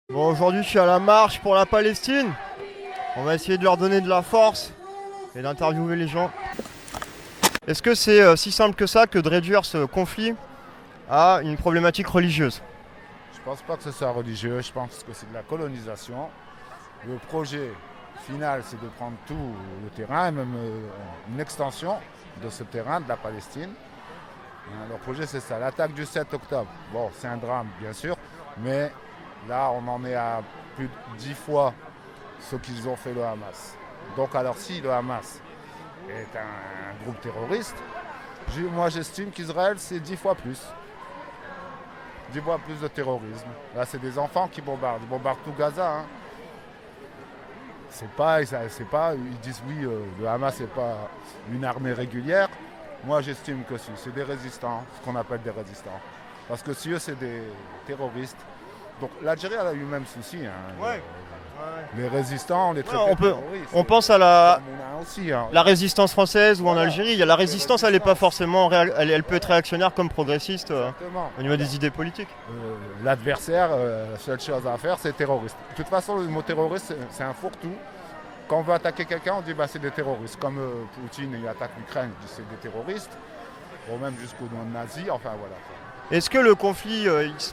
Bon, aujourd'hui, je suis à la marche pour la Palestine. On va essayer de leur donner de la force et d'interviewer les gens. Est-ce que c'est si simple que ça que de réduire ce conflit à une problématique religieuse? Je pense pas que ce soit religieux, je pense que c'est de la colonisation. Le projet final, c'est de prendre tout le terrain, et même une extension de ce terrain, de la Palestine. Leur projet, c'est ça. L'attaque du 7 octobre, bon, c'est un drame, bien sûr, mais là, on en est à plus de 10 fois ce qu'ils ont fait le Hamas. Donc, alors, si le Hamas est un groupe terroriste, moi, j'estime qu'Israël, c'est 10 fois plus. 10 fois plus de terrorisme. Là, c'est des enfants qui bombardent. Ils bombardent tout Gaza. Hein. C'est pas, ils disent oui, le Hamas n'est pas une armée régulière. Moi, j'estime que si, c'est des résistants, ce qu'on appelle des résistants. Parce que si eux, c'est des terroristes. Donc l'Algérie elle a eu le même souci. Hein. Ouais. Les résistants, on les traite terroristes. On pense à la, On a aussi. Hein. la résistance française ou en Voilà. Algérie. Il y a la résistance, elle n'est pas forcément, elle peut être réactionnaire comme progressiste Exactement. au niveau des idées politiques. L'adversaire, la seule chose à faire, c'est terroriste. De toute façon, le mot terroriste, c'est un fourre-tout. Quand on veut attaquer quelqu'un, on dit bah, c'est des terroristes. Comme Poutine il attaque l'Ukraine, il dit c'est des terroristes. Ou même jusqu'au nom nazi, enfin voilà. Est-ce que le conflit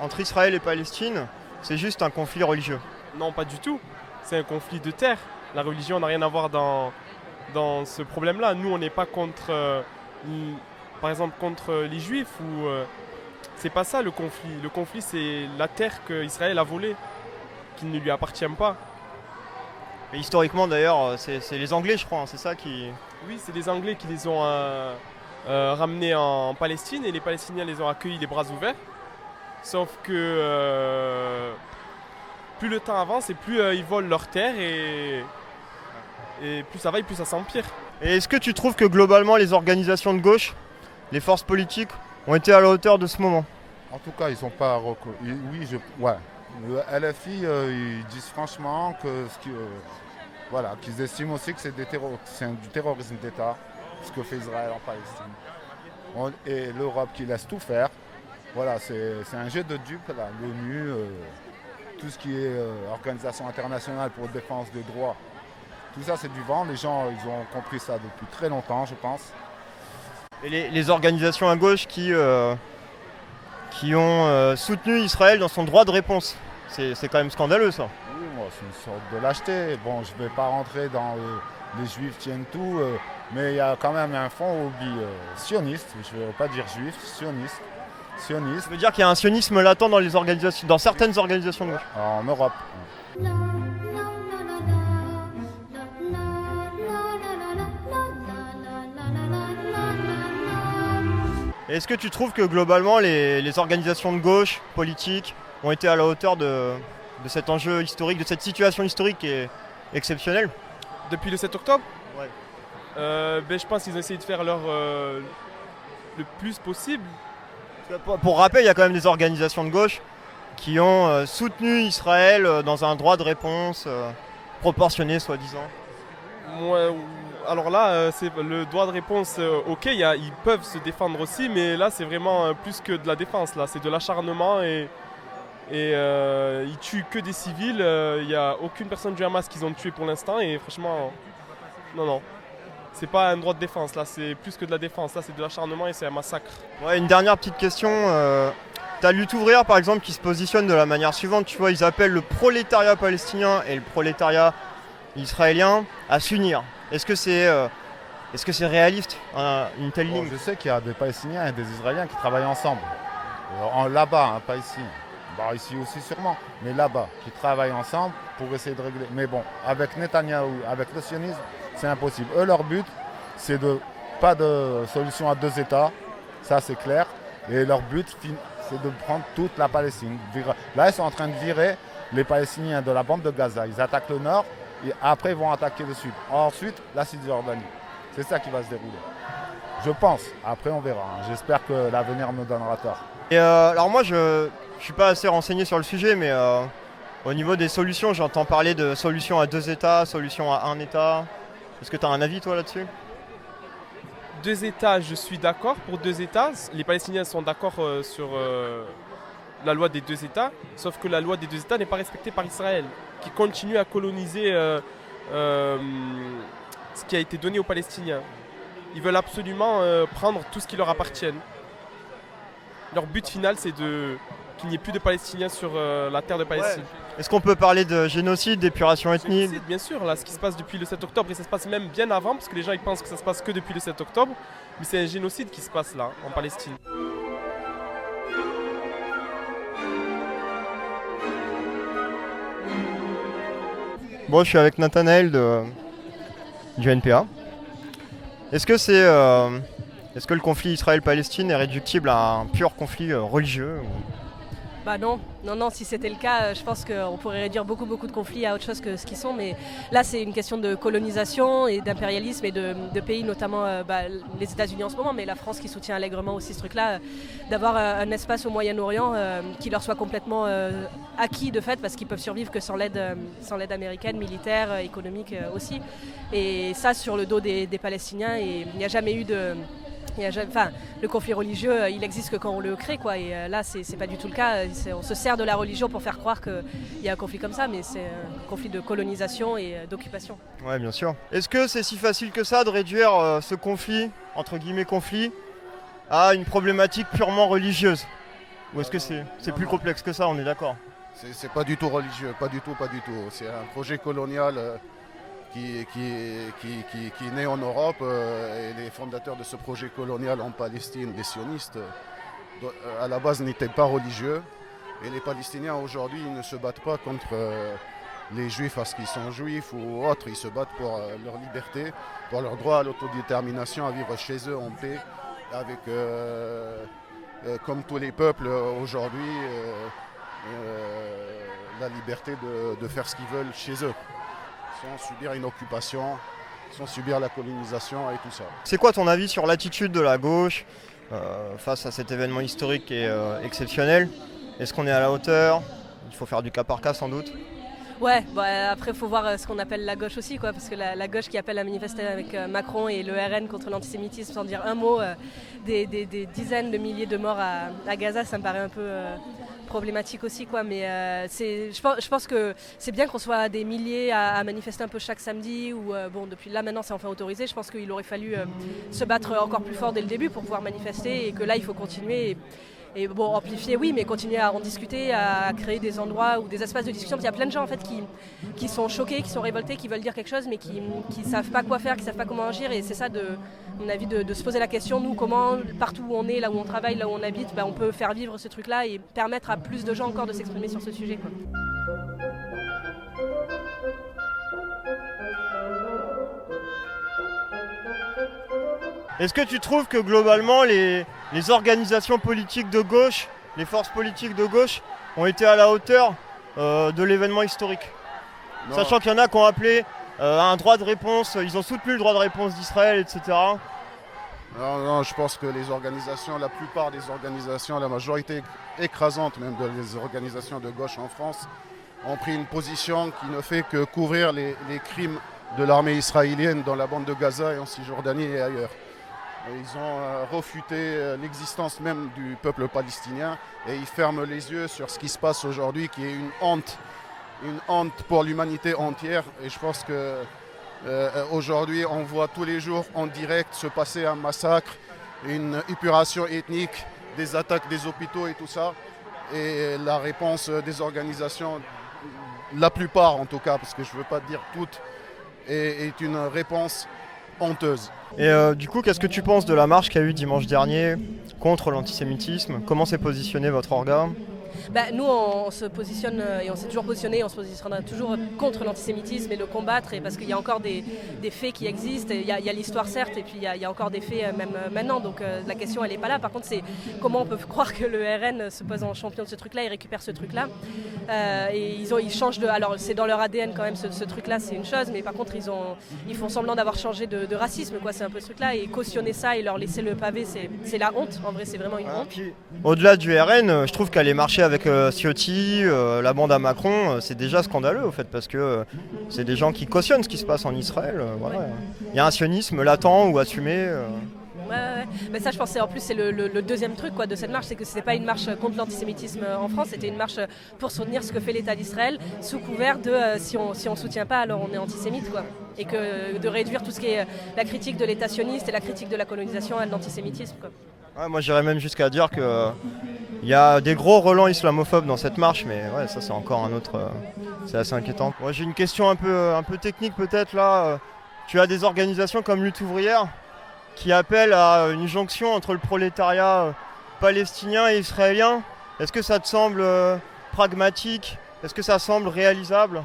entre Israël et Palestine, c'est juste un conflit religieux? Non, pas du tout. C'est un conflit de terre. La religion n'a rien à voir dans ce problème-là. Nous, on n'est pas contre, par exemple, contre les juifs ou c'est pas ça le conflit. Le conflit, c'est la terre qu'Israël a volée, qui ne lui appartient pas. Et historiquement d'ailleurs, c'est les Anglais, je crois, hein, c'est ça qui. Oui, c'est les Anglais qui les ont ramenés en Palestine et les Palestiniens les ont accueillis les bras ouverts. Sauf que plus le temps avance et plus ils volent leurs terres et plus ça va et plus ça s'empire. Et est-ce que tu trouves que globalement les organisations de gauche, les forces politiques, ont été à la hauteur de ce moment? En tout cas, ils sont pas reconnus. Oui, ouais. Le LFI, ils disent franchement que voilà, qu'ils estiment aussi que c'est du terrorisme d'État, ce que fait Israël en Palestine. Et l'Europe qui laisse tout faire. Voilà, c'est un jeu de dupes, là. L'ONU, tout ce qui est organisation internationale pour la défense des droits. Tout ça, c'est du vent. Les gens, ils ont compris ça depuis très longtemps, je pense. Et les organisations à gauche qui ont soutenu Israël dans son droit de réponse. C'est quand même scandaleux ça. Oui, moi, c'est une sorte de lâcheté. Bon, je ne vais pas rentrer dans les juifs tiennent tout, mais il y a quand même un fond hobby sioniste, je ne veux pas dire juif, sioniste. Ça veut dire qu'il y a un sionisme latent dans les organisations, dans certaines organisations de gauche. En Europe. Et est-ce que tu trouves que globalement les organisations de gauche, politiques, ont été à la hauteur de cet enjeu historique, de cette situation historique qui est exceptionnelle? Depuis le 7 octobre, Ouais. je pense qu'ils ont essayé de faire le plus possible. Pour rappel, il y a quand même des organisations de gauche qui ont soutenu Israël dans un droit de réponse proportionné, soi-disant. Moi, alors là, c'est le droit de réponse, ok, ils peuvent se défendre aussi, mais là, c'est vraiment plus que de la défense. Là, c'est de l'acharnement et ils tuent que des civils. Il n'y a aucune personne du Hamas qu'ils ont tué pour l'instant et franchement, non. C'est pas un droit de défense, là, c'est plus que de la défense. Là, c'est de l'acharnement et c'est un massacre. Ouais, une dernière petite question. T'as Lutte ouvrière, par exemple, qui se positionne de la manière suivante. Tu vois, ils appellent le prolétariat palestinien et le prolétariat israélien à s'unir. Est-ce que c'est réaliste, une telle ligne? Je sais qu'il y a des Palestiniens et des Israéliens qui travaillent ensemble. Là-bas, pas ici. Bah, ici aussi sûrement, mais là-bas, qui travaillent ensemble pour essayer de régler. Mais bon, avec Netanyahou, avec le sionisme, c'est impossible. Eux, leur but, c'est pas de solution à deux États, ça c'est clair. Et leur but, c'est de prendre toute la Palestine. Là, ils sont en train de virer les Palestiniens de la bande de Gaza. Ils attaquent le nord et après, ils vont attaquer le sud. Ensuite, la Cisjordanie. C'est ça qui va se dérouler. Je pense. Après, on verra. J'espère que l'avenir me donnera tort. Et alors moi, je suis pas assez renseigné sur le sujet, mais au niveau des solutions, j'entends parler de solutions à deux États, solutions à un État. Est-ce que tu as un avis, toi, là-dessus? 2 États, je suis d'accord pour 2 États. Les Palestiniens sont d'accord sur la loi des deux États, sauf que la loi des deux États n'est pas respectée par Israël, qui continue à coloniser ce qui a été donné aux Palestiniens. Ils veulent absolument prendre tout ce qui leur appartient. Leur but final, c'est qu'il n'y ait plus de Palestiniens sur la terre de Palestine. Ouais. Est-ce qu'on peut parler de génocide, d'épuration ethnique? Génocide, bien sûr, là, ce qui se passe depuis le 7 octobre, et ça se passe même bien avant, parce que les gens ils pensent que ça se passe que depuis le 7 octobre, mais c'est un génocide qui se passe là, en Palestine. Bon, je suis avec Nathanaël du NPA. Est-ce que le conflit Israël-Palestine est réductible à un pur conflit religieux Bah non, si c'était le cas, je pense qu'on pourrait réduire beaucoup de conflits à autre chose que ce qu'ils sont, mais là c'est une question de colonisation et d'impérialisme et de pays, notamment les États-Unis en ce moment, mais la France qui soutient allègrement aussi ce truc-là, d'avoir un espace au Moyen-Orient qui leur soit complètement acquis de fait, parce qu'ils peuvent survivre que sans l'aide américaine, militaire, économique aussi, et ça sur le dos des Palestiniens, et il n'y a jamais eu de... le conflit religieux, il existe que quand on le crée, quoi. Et là, c'est pas du tout le cas. On se sert de la religion pour faire croire qu'il y a un conflit comme ça, mais c'est un conflit de colonisation et d'occupation. Ouais, bien sûr. Est-ce que c'est si facile que ça de réduire ce conflit, entre guillemets conflit, à une problématique purement religieuse? Ou est-ce que c'est plus complexe que ça, on est d'accord? C'est pas du tout religieux, pas du tout. C'est un projet colonial qui est né en Europe, et les fondateurs de ce projet colonial en Palestine, les sionistes, à la base n'étaient pas religieux. Et les Palestiniens aujourd'hui ils ne se battent pas contre les Juifs parce qu'ils sont juifs ou autres, ils se battent pour leur liberté, pour leur droit à l'autodétermination, à vivre chez eux en paix, avec, comme tous les peuples aujourd'hui, la liberté de faire ce qu'ils veulent chez eux, sans subir une occupation, sans subir la colonisation et tout ça. C'est quoi ton avis sur l'attitude de la gauche face à cet événement historique et exceptionnel? Est-ce qu'on est à la hauteur? Il faut faire du cas par cas sans doute. Ouais, après il faut voir ce qu'on appelle la gauche aussi, quoi, parce que la gauche qui appelle à manifester avec Macron et le RN contre l'antisémitisme sans dire un mot, des dizaines de milliers de morts à Gaza, ça me paraît un peu problématique aussi, quoi. Mais je pense que c'est bien qu'on soit des milliers à manifester un peu chaque samedi, ou depuis là maintenant c'est enfin autorisé. Je pense qu'il aurait fallu se battre encore plus fort dès le début pour pouvoir manifester, et que là il faut continuer. Et amplifier, oui, mais continuer à en discuter, à créer des endroits ou des espaces de discussion. Parce qu'il y a plein de gens en fait qui sont choqués, qui sont révoltés, qui veulent dire quelque chose, mais qui ne savent pas quoi faire, qui ne savent pas comment agir. Et c'est ça, à mon avis, de se poser la question, nous, comment, partout où on est, là où on travaille, là où on habite, on peut faire vivre ce truc-là et permettre à plus de gens encore de s'exprimer sur ce sujet, quoi. Est-ce que tu trouves que globalement les organisations politiques de gauche, les forces politiques de gauche ont été à la hauteur de l'événement historique? Non. Sachant qu'il y en a qui ont appelé à un droit de réponse, ils ont soutenu le droit de réponse d'Israël, etc. Non, je pense que les organisations, la plupart des organisations, la majorité écrasante même des organisations de gauche en France, ont pris une position qui ne fait que couvrir les crimes de l'armée israélienne dans la bande de Gaza et en Cisjordanie et ailleurs. Ils ont refuté l'existence même du peuple palestinien et ils ferment les yeux sur ce qui se passe aujourd'hui, qui est une honte pour l'humanité entière. Et je pense qu'aujourd'hui, on voit tous les jours en direct se passer un massacre, une épuration ethnique, des attaques des hôpitaux et tout ça. Et la réponse des organisations, la plupart en tout cas, parce que je ne veux pas dire toutes, est une réponse honteuse. Et du coup, qu'est-ce que tu penses de la marche qu'il y a eu dimanche dernier contre l'antisémitisme? Comment s'est positionné votre organe? Nous, on se positionne, et on s'est toujours positionné, on se positionnera toujours contre l'antisémitisme et le combattre, et parce qu'il y a encore des faits qui existent. Il y a l'histoire certes, et puis il y a encore des faits même maintenant, donc la question elle n'est pas là. Par contre, c'est comment on peut croire que le RN se pose en champion de ce truc-là et récupère ce truc-là, et ils changent de... Alors c'est dans leur ADN quand même, ce truc-là c'est une chose, mais par contre ils font semblant d'avoir changé de racisme, quoi. C'est un peu ce truc-là, et cautionner ça et leur laisser le pavé, c'est la honte. En vrai, c'est vraiment une honte. Au-delà du RN, je trouve qu'aller marcher avec Ciotti, la bande à Macron, c'est déjà scandaleux au fait, parce que c'est des gens qui cautionnent ce qui se passe en Israël. Voilà. Il y a un sionisme latent ou assumé. Ouais. Mais ça, je pense, en plus, c'est le deuxième truc de cette marche, c'est que c'était pas une marche contre l'antisémitisme en France, c'était une marche pour soutenir ce que fait l'État d'Israël, sous couvert de si on soutient pas, alors on est antisémite, quoi. Et que de réduire tout ce qui est la critique de l'État sioniste et la critique de la colonisation à l'antisémitisme, quoi. Ouais, moi j'irais même jusqu'à dire que il y a des gros relents islamophobes dans cette marche, mais ouais, ça c'est encore un autre. C'est assez inquiétant. Moi j'ai une question un peu technique peut-être là. Tu as des organisations comme Lutte ouvrière qui appellent à une jonction entre le prolétariat palestinien et israélien. Est-ce que ça te semble pragmatique? Est-ce que ça semble réalisable?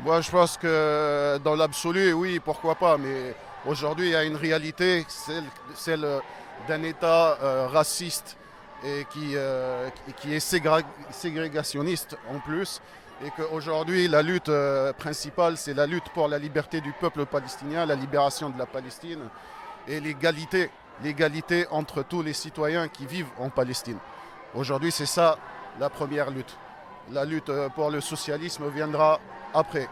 Moi, je pense que dans l'absolu, oui, pourquoi pas. Mais aujourd'hui, il y a une réalité, celle d'un État raciste et qui est ségrégationniste en plus. Et qu'aujourd'hui, la lutte principale, c'est la lutte pour la liberté du peuple palestinien, la libération de la Palestine et l'égalité entre tous les citoyens qui vivent en Palestine. Aujourd'hui, c'est ça la première lutte. La lutte pour le socialisme viendra après.